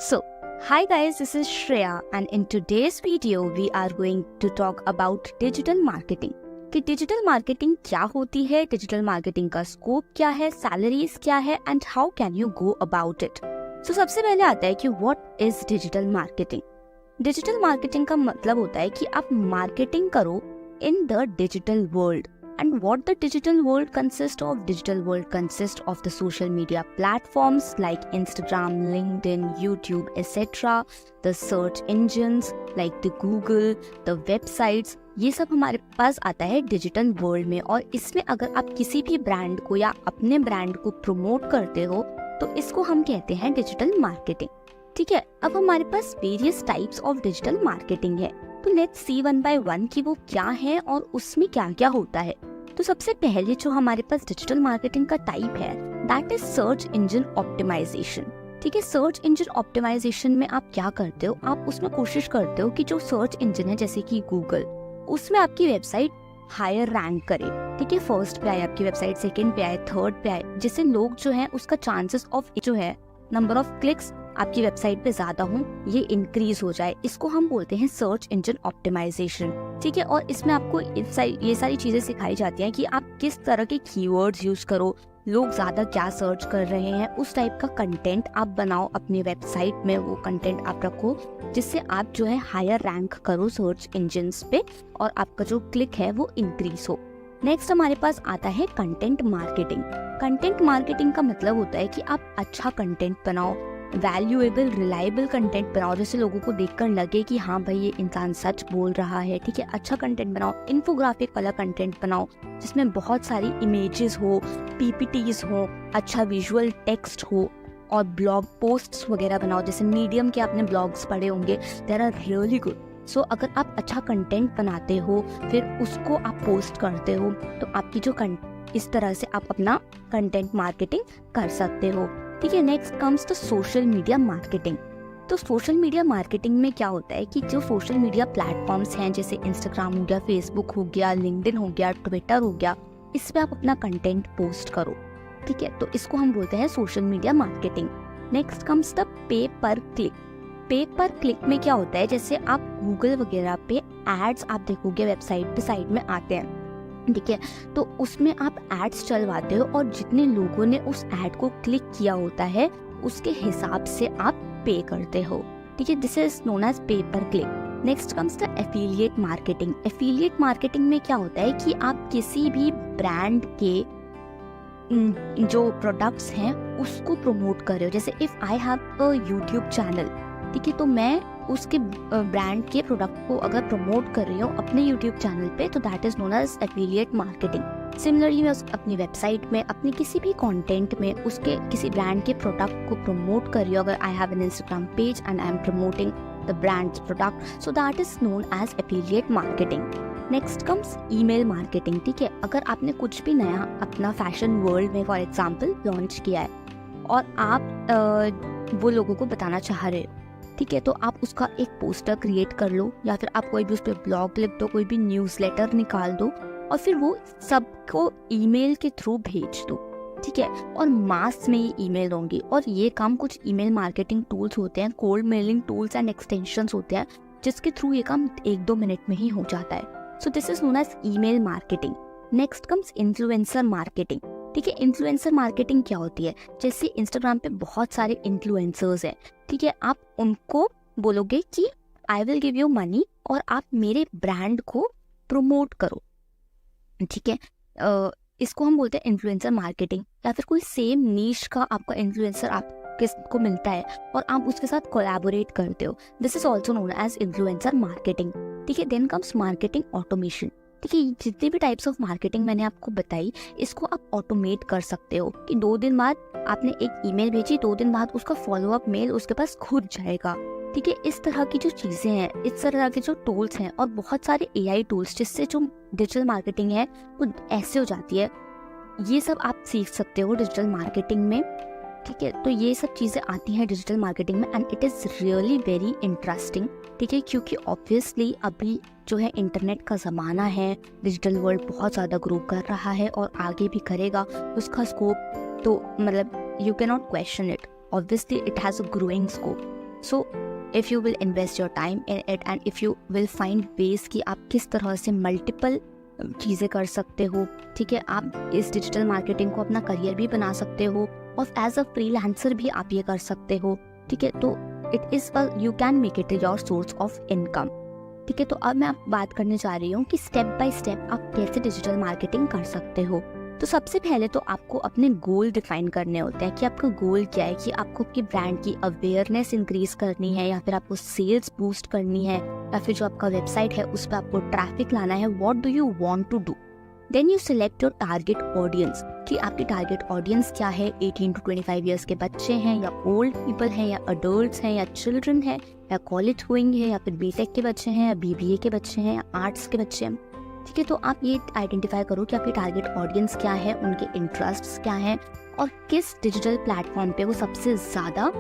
So, hi guys, this is Shreya and in today's video we are going to talk about digital marketing. कि digital marketing क्या होती है, digital marketing का scope क्या है, salaries क्या है and how can you go about it. So सबसे पहले आता है कि what is digital marketing. Digital marketing का मतलब होता है कि आप मार्केटिंग करो in the digital world. And what the digital world consists of? Digital world consists of the social media platforms like Instagram, LinkedIn, YouTube, etc. The search engines like the Google, the websites. ये सब हमारे पास आता है digital world में. और इसमें अगर आप किसी भी ब्रांड को या अपने ब्रांड को प्रमोट करते हो तो इसको हम कहते हैं डिजिटल मार्केटिंग. ठीक है, अब हमारे पास various types of digital marketing है. तो let's see one by one कि वो क्या है और उसमें क्या क्या होता है. तो सबसे पहले जो हमारे पास डिजिटल मार्केटिंग का टाइप है that is search engine optimisation. ठीक है, सर्च इंजन ऑप्टिमाइजेशन में आप क्या करते हो, आप उसमें कोशिश करते हो कि जो सर्च इंजन है जैसे कि गूगल, उसमें आपकी वेबसाइट हायर रैंक करे. ठीक है, फर्स्ट पे आए आपकी वेबसाइट, सेकंड पे आए, थर्ड पे आए, जिससे लोग जो है उसका चांसेस ऑफ जो है नंबर ऑफ क्लिक्स आपकी वेबसाइट पे ज्यादा हो, ये इंक्रीज हो जाए. इसको हम बोलते हैं सर्च इंजन ऑप्टिमाइजेशन. ठीक है, और इसमें आपको ये सारी चीजें सिखाई जाती हैं कि आप किस तरह के कीवर्ड्स यूज करो, लोग ज्यादा क्या सर्च कर रहे हैं, उस टाइप का कंटेंट आप बनाओ अपनी वेबसाइट में, वो कंटेंट आप रखो जिससे आप जो है हायर रैंक करो सर्च इंजन्स पे और आपका जो क्लिक है वो इंक्रीज हो. नेक्स्ट हमारे पास आता है कंटेंट मार्केटिंग. कंटेंट मार्केटिंग का मतलब होता है कि आप अच्छा कंटेंट बनाओ, वैल्यूएबल रिलायबल कंटेंट बनाओ, जैसे लोगों को देखकर लगे कि हाँ भाई ये इंसान सच बोल रहा है. ठीक है, अच्छा कंटेंट बनाओ, इन्फोग्राफिक वाला कंटेंट बनाओ जिसमें बहुत सारी इमेजेस हो, पीपीटीज हो, अच्छा विजुअल टेक्स्ट हो, और ब्लॉग पोस्ट्स वगैरह बनाओ. जैसे मीडियम के आपने ब्लॉग्स पढ़े होंगे, देयर आर रियली गुड. सो अगर आप अच्छा कंटेंट बनाते हो फिर उसको आप पोस्ट करते हो तो आपकी जो इस तरह से आप अपना कंटेंट मार्केटिंग कर सकते हो. ठीक है, next comes the social media marketing. तो सोशल मीडिया मार्केटिंग में क्या होता है कि जो सोशल मीडिया प्लेटफॉर्म्स हैं जैसे इंस्टाग्राम हो गया, फेसबुक हो गया, लिंक्डइन हो गया, ट्विटर हो गया, इस पे आप अपना कंटेंट पोस्ट करो. ठीक है, तो इसको हम बोलते हैं social media marketing. Next comes the pay पर क्लिक. पे पर क्लिक में क्या होता है, जैसे आप गूगल वगैरह पे एड्स आप देखोगे वेबसाइट पे साइड में आते हैं. ठीक है, तो उसमें आप एड्स चलवाते हो और जितने लोगों ने उस एड को क्लिक किया होता है उसके हिसाब से आप पे करते हो. ठीक है, दिस इज नोन एज पे पर click. Next comes the affiliate marketing. Affiliate marketing में क्या होता है कि आप किसी भी ब्रांड के जो प्रोडक्ट्स हैं उसको प्रमोट कर रहे हो. जैसे if I have a YouTube channel, ठीक है, तो मैं उसके ब्रांड के प्रोडक्ट को अगर प्रमोट कर रही हूँ अपने यूट्यूब चैनल पे तो that is known as affiliate marketing. Similarly मैं अपनी वेबसाइट में अपनी किसी भी कंटेंट में उसके किसी ब्रांड के प्रोडक्ट को प्रमोट कर रही हूँ. अगर I have an Instagram page and I am promoting the brands product, so that is known as affiliate marketing. Next comes email marketing. ठीक है, अगर आपने कुछ भी नया अपना फैशन वर्ल्ड में फॉर एग्जाम्पल लॉन्च किया है और आप वो लोगों को बताना चाह रहे हो, ठीक है, तो आप उसका एक पोस्टर क्रिएट कर लो या फिर आप कोई भी उस पर ब्लॉग लिख दो, कोई भी न्यूज़लेटर निकाल दो और फिर वो सबको ईमेल के थ्रू भेज दो. ठीक है, और मास में ये ईमेल होंगी और ये काम कुछ ईमेल मार्केटिंग टूल्स होते हैं, cold mailing tools and extensions होते हैं जिसके थ्रू ये काम 1-2 मिनट में ही हो जाता है. So this is known as email marketing. Next comes influencer marketing. ठीक है, इन्फ्लुएंसर मार्केटिंग क्या होती है, जैसे इंस्टाग्राम पे बहुत सारे इन्फ्लुएंसर्स हैं. ठीक है, आप उनको बोलोगे कि I will give you money और आप मेरे ब्रांड को प्रमोट करो. ठीक है, इसको हम बोलते हैं इन्फ्लुएंसर मार्केटिंग. या फिर कोई सेम नीश का आपका इन्फ्लुएंसर आपको मिलता है और आप उसके साथ कोलैबोरेट करते हो, this is also known as influencer marketing. ठीक है, देन कम्स मार्केटिंग ऑटोमेशन. ठीक है, जितने भी टाइप्स ऑफ मार्केटिंग मैंने आपको बताई इसको आप ऑटोमेट कर सकते हो कि 2 दिन बाद आपने एक ईमेल भेजी, 2 दिन बाद उसका फॉलोअप मेल उसके पास खुद जाएगा. ठीक है, इस तरह की जो चीजें हैं, इस तरह के जो टूल्स हैं और बहुत सारे AI टूल्स जिससे जो डिजिटल मार्केटिंग है वो ऐसे हो जाती है, ये सब आप सीख सकते हो डिजिटल मार्केटिंग में. ठीक है, तो ये सब चीज़ें आती हैं डिजिटल मार्केटिंग में and it is really very interesting. ठीक है, क्योंकि ऑब्वियसली अभी जो है इंटरनेट का ज़माना है, डिजिटल वर्ल्ड बहुत ज़्यादा ग्रो कर रहा है और आगे भी करेगा. उसका स्कोप तो मतलब you can not question it, obviously it has a growing scope. So if you will invest your time in it and if you will find ways कि आप किस तरह से मल्टीपल चीज़ें कर सकते हो, ठीक है, आप इस डिजिटल मार्केटिंग को अपना करियर भी बना सकते हो और एज अ फ्रीलांसर भी आप ये कर सकते हो, ठीक है, तो it is you can make it your source of income, ठीक है। तो अब मैं बात करने जा रही हूँ कि स्टेप बाय स्टेप आप कैसे डिजिटल मार्केटिंग कर सकते हो। तो सबसे पहले तो आपको अपने गोल डिफाइन करने होते हैं कि आपका गोल क्या है, कि आपको आपकी ब्रांड की अवेयरनेस इंक्रीज करनी है या फिर आपको सेल्स बूस्ट करनी है या फिर जो आपका वेबसाइट है उस पर आपको ट्रैफिक लाना है। What do you want to do? Then you select your target audience, कि आपकी टारगेट ऑडियंस क्या है। 18 to 25 ईयर्स के बच्चे हैं या ओल्ड पीपल हैं या अडल्ट्स हैं या चिल्ड्रन है या कॉलेज गोइंग है या फिर बीटेक के बच्चे हैं या बीबीए के बच्चे हैं या आर्ट्स के बच्चे हैं, ठीक है। तो आप ये आइडेंटिफाई करो कि आपकी टारगेट ऑडियंस क्या है, उनके इंटरेस्ट्स क्या हैं और किस डिजिटल प्लेटफॉर्म पे वो सबसे ज़्यादा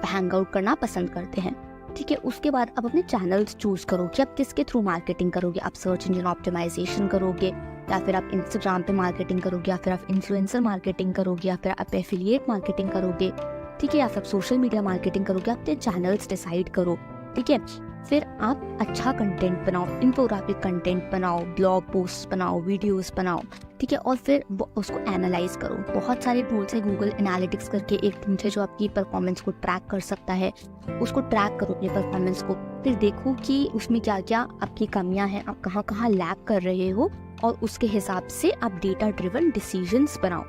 हैंग आउट करना पसंद करते हैं, ठीक है। उसके बाद आप अपने चैनल्स चूज करो कि आप किसके थ्रू मार्केटिंग करोगे। आप सर्च इंजन ऑप्टिमाइजेशन करोगे या फिर आप इंस्टाग्राम पे मार्केटिंग करोगे या फिर आप इन्फ्लुएंसर मार्केटिंग करोगे या फिर आप एफिलिएट मार्केटिंग करोगे, ठीक है, या फिर आप सोशल मीडिया मार्केटिंग करोगे। आप अपने चैनल्स डिसाइड करो, ठीक है। फिर आप अच्छा कंटेंट बनाओ, इन्फोग्राफिक कंटेंट बनाओ, ब्लॉग पोस्ट बनाओ, वीडियोस बनाओ, ठीक है, और फिर उसको एनालाइज करो। बहुत सारे टूल्स है, गूगल एनालिटिक्स करके एक टूल है जो आपकी परफॉर्मेंस को ट्रैक कर सकता है। उसको ट्रैक करो अपनी परफॉर्मेंस को, फिर देखो कि उसमें क्या क्या आपकी कमियां हैं, आप कहाँ कहाँ लैग कर रहे हो और उसके हिसाब से आप डेटा ड्रिवन डिसीजंस बनाओ,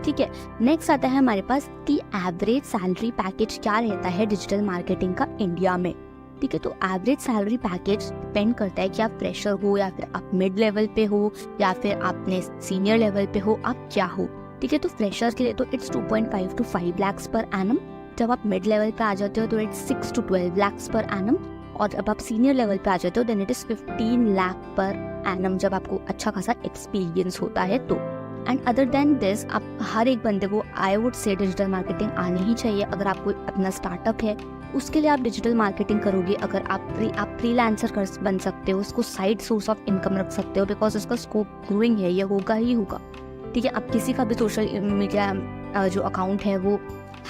ठीक है। नेक्स्ट आता है हमारे पास कि एवरेज सैलरी पैकेज क्या रहता है डिजिटल मार्केटिंग का इंडिया में, ठीक है। तो एवरेज सैलरी पैकेज डिपेंड करता है कि आप फ्रेशर हो या फिर आप मिड लेवल पे हो या फिर आपने सीनियर लेवल पे हो, आप क्या हो, ठीक है। तो फ्रेशर के लिए तो it's 2.5 to 5 lakhs per annum. जब आप मिड लेवल पे आ जाते हो तो it's 6 to 12 lakhs per annum और जब आप सीनियर लेवल पे आ जाते हो then it is 15 lakh per annum, जब आपको अच्छा खासा एक्सपीरियंस होता है तो। एंड अदर देन दिस, आप हर एक बंदे को I would say digital marketing आनी ही चाहिए। अगर आपको अपना स्टार्टअप है उसके लिए आप डिजिटल मार्केटिंग करोगे। अगर आप फ्रीलांसर बन सकते हो, उसको साइड सोर्स ऑफ इनकम रख सकते हो बिकॉज उसका स्कोप ग्रोइंग है, ये होगा ही होगा, ठीक है। आप किसी का भी सोशल मीडिया जो अकाउंट है वो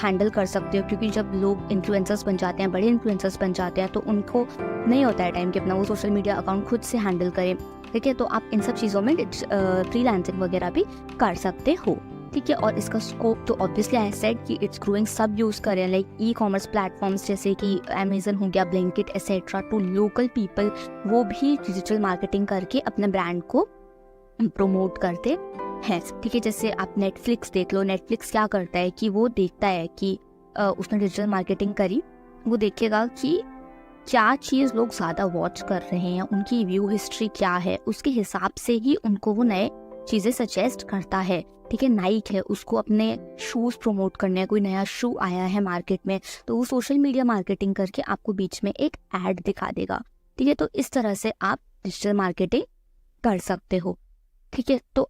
हैंडल कर सकते हो, क्योंकि जब लोग इन्फ्लुएंसर्स बन जाते हैं, बड़े इन्फ्लुएंसर्स बन जाते हैं तो उनको नहीं होता है टाइम कि अपना वो सोशल मीडिया अकाउंट खुद से हैंडल करें, ठीक है। तो आप इन सब चीज़ों में फ्रीलांसिंग वगैरह भी कर सकते हो, ठीक है। और इसका स्कोप तो ऑब्वियसली आई सेड कि इट्स ग्रोइंग, सब यूज़ कर रहे हैं, लाइक ई कॉमर्स प्लेटफॉर्म्स जैसे कि अमेजन हो गया, Blinkit etcetera, to local people, वो भी डिजिटल मार्केटिंग करके अपने ब्रांड को प्रमोट करते हैं, ठीक है। जैसे आप नेटफ्लिक्स देख लो, नेटफ्लिक्स क्या करता है कि वो देखता है कि उसने डिजिटल मार्केटिंग करी, वो देखेगा कि क्या चीज़ लोग ज़्यादा वॉच कर रहे हैं, उनकी व्यू हिस्ट्री क्या है, उसके हिसाब से ही उनको वो नए चीज़ें सजेस्ट करता है, ठीक है। नाइक है, उसको अपने शूज़ प्रमोट करने हैं, कोई नया शू आया है मार्केट में तो वो सोशल मीडिया मार्केटिंग करके आपको बीच में एक ऐड दिखा देगा, ठीक है। तो इस तरह से आप डिजिटल मार्केटिंग कर सकते हो, ठीक है। तो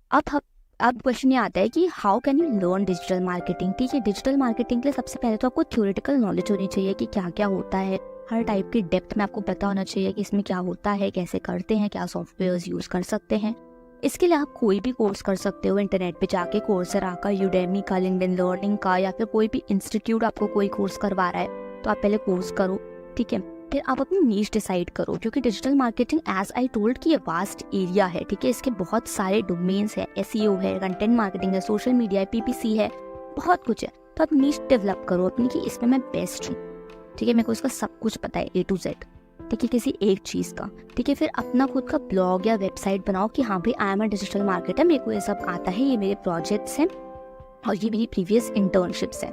अब क्वेश्चन ये आता है कि how can you learn digital marketing, ठीक है। डिजिटल मार्केटिंग के लिए सबसे पहले तो आपको थ्योरेटिकल नॉलेज होनी चाहिए कि क्या क्या होता है, हर टाइप की डेप्थ में आपको पता होना चाहिए कि इसमें क्या होता है, कैसे करते हैं, क्या सॉफ्टवेयर्स यूज़ कर सकते हैं। इसके लिए आप कोई भी कोर्स कर सकते हो इंटरनेट पे जाके, कोर्सेरा का, यूडेमी का, लिंक्डइन लर्निंग का, या फिर कोई भी इंस्टीट्यूट आपको कोई कोर्स करवा रहा है तो आप पहले कोर्स करो, ठीक है। फिर आप अपनी नीश डिसाइड करो, क्योंकि digital marketing as I told कि ये वास्ट एरिया है, ठीक है। इसके बहुत सारे डोमेन्स है, एसईओ है, कंटेंट मार्केटिंग है, सोशल मीडिया है, पीपीसी है, बहुत कुछ है। तो आप नीश डेवलप करो अपनी कि इसमें मैं बेस्ट हूँ, ठीक है, मेरे को इसका सब कुछ पता है A to Z, ठीक है, किसी एक चीज़ का, ठीक है। फिर अपना खुद का ब्लॉग या वेबसाइट बनाओ कि हाँ भाई I am a digital marketer, मेरे को ये सब आता है, ये मेरे प्रोजेक्ट्स हैं और ये मेरी प्रीवियस इंटर्नशिप्स हैं,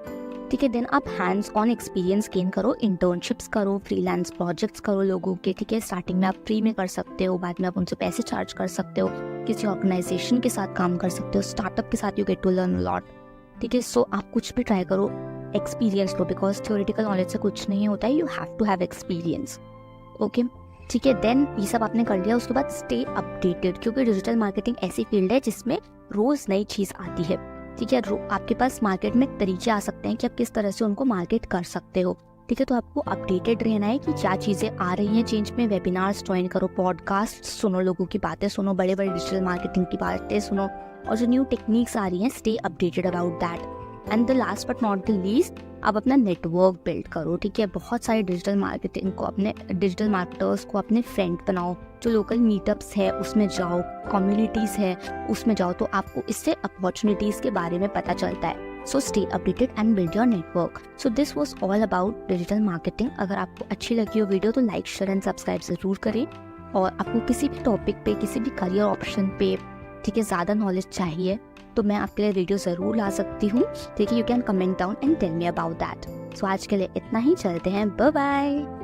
ठीक है। देन आप हैंड्स ऑन एक्सपीरियंस गेन करो, इंटर्नशिप्स करो, फ्रीलांस प्रोजेक्ट्स करो लोगों के, ठीक है। स्टार्टिंग में आप फ्री में कर सकते हो, बाद में आप उनसे पैसे चार्ज कर सकते हो, किसी ऑर्गेनाइजेशन के साथ काम कर सकते हो, स्टार्टअप के साथ you get to learn lot, ठीक है। सो आप कुछ भी ट्राई करो, एक्सपीरियंस लो, बिकॉज थ्योरेटिकल नॉलेज से कुछ नहीं होता है, you have to have experience, okay, ठीक है। देन ये सब आपने कर लिया, उसके बाद स्टे अपडेटेड, क्योंकि डिजिटल मार्केटिंग ऐसी फील्ड है जिसमें रोज नई चीज़ आती है, ठीक है। आपके पास मार्केट में तरीके आ सकते हैं कि आप किस तरह से उनको मार्केट कर सकते हो, ठीक है। तो आपको अपडेटेड रहना है कि क्या चीज़ें आ रही हैं चेंज में। वेबिनार्स ज्वाइन करो, पॉडकास्ट सुनो, लोगों की बातें सुनो, बड़े बड़े डिजिटल मार्केटिंग की बातें सुनो, और जो न्यू टेक्निक्स आ रही हैं stay updated about that, and the last but not the least, आप अपना नेटवर्क बिल्ड करो, ठीक है। बहुत सारे डिजिटल मार्केटर्स को अपने फ्रेंड बनाओ, जो लोकल मीटअप्स है उसमें जाओ, कम्युनिटीज़ है उसमें जाओ, तो आपको इससे अपॉर्चुनिटीज़ के बारे में पता चलता है। So stay updated and build your network. So this was all about digital marketing. अगर आपको अच्छी लगी हो वीडियो तो लाइक, शेयर एंड सब्सक्राइब ज़रूर करें। और आपको किसी भी टॉपिक पे, किसी भी करियर ऑप्शन पे, ठीक है, ज़्यादा नॉलेज चाहिए तो मैं आपके लिए वीडियो ज़रूर ला सकती हूँ, ठीक है। You can comment down and tell me about that. So आज के लिए इतना ही, चलते हैं, बाय बाय।